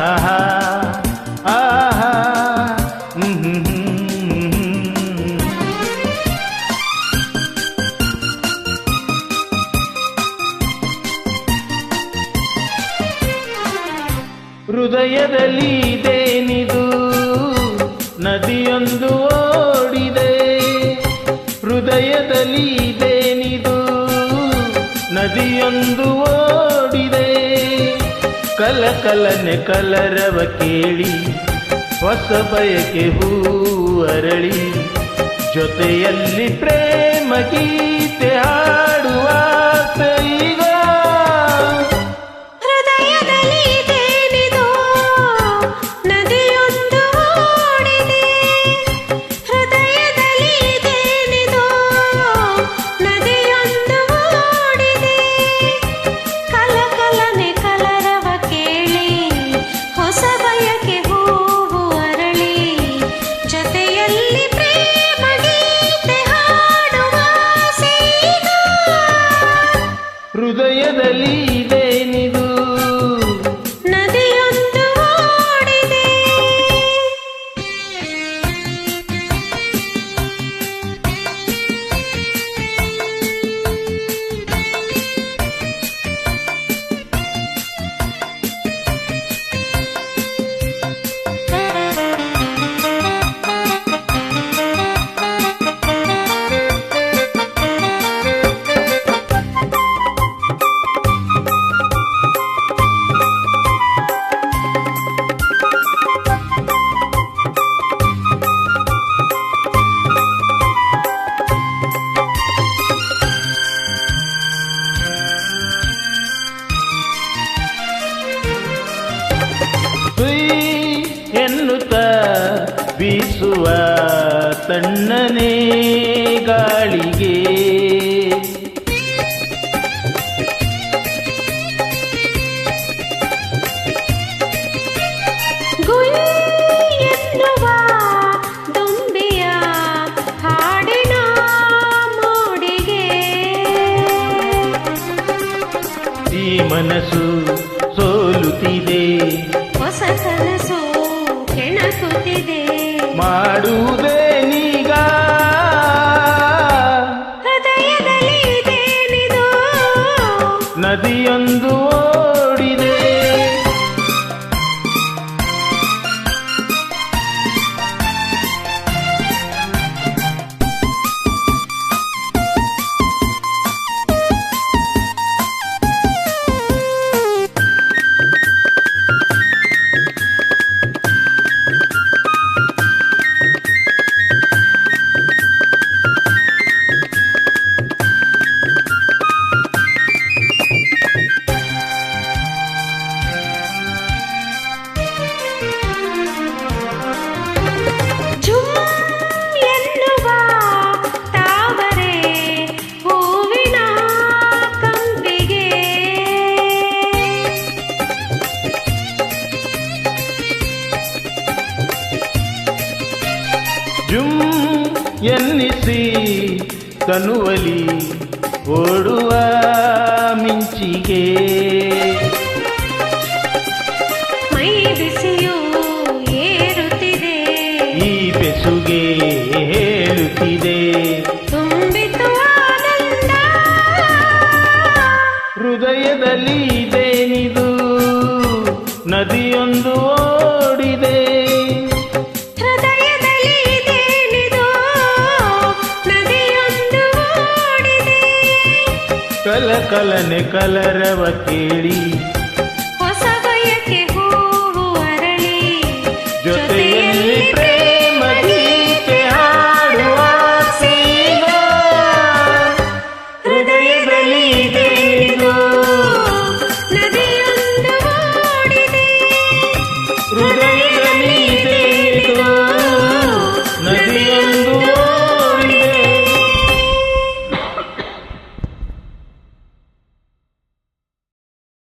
ಆಹಾ ಆಹಾ ಹೃದಯದಲ್ಲಿ ಇದೇನಿದು ನದಿಯೊಂದು ಓಡಿದೆ ಹೃದಯದಲ್ಲಿ ಇದೇನಿದು ನದಿಯೊಂದು ಓಡಿದೆ ಕಲಕಲನೆ ಕಲರವ ಕೇಳಿ ಹೊಸ ಬಯಕೆ ಹೂ ಅರಳಿ ಜೊತೆಯಲ್ಲಿ ಪ್ರೇಮ ಗೀತೆ ಹಾಡುವ ಈಗ ಹೃದಯದಲ್ಲಿ ಇದೇನಿದು ನದಿಯೊಂದು ಓಡಿದೆ ಎನ್ನುತ್ತ ಬೀಸುವ ತಣ್ಣನೆ ಗಾಳಿಗೆ ಎನ್ನುವ ದುಂಬಿಯ ಹಾಡಿನ ಮೋಡಿಗೆ ಈ ಮನಸ್ಸು ಸೋಲುತ್ತಿದೆ ಹೊಸ ಕನಸು ಕೆಣಕುತ್ತಿದೆ ಮಾಡುವುದೇನೀಗ ಹೃದಯದಲ್ಲಿ ಇದೇನಿದು ನದಿಯೊಂದು ಓಡಿದೆ ಜುಮ್ ಎನ್ನಿಸಿ ಕನುವಲಿ ಓಡುವ ಮಿಂಚಿಗೆ ಮೈ ಬಿಸಿಯು ಏರುತ್ತಿದೆ ಈ ಬೆಸುಗೆ ಹೇಳುತ್ತಿದೆ ತುಂಬಿತು ಆನಂದ ಹೃದಯದಲ್ಲಿ ಇದೇನಿದು ನದಿಯೊಂದು ಓಡಿದೆ ಕಲಕಲನೆ ಕಲರವ ಕೇಳಿ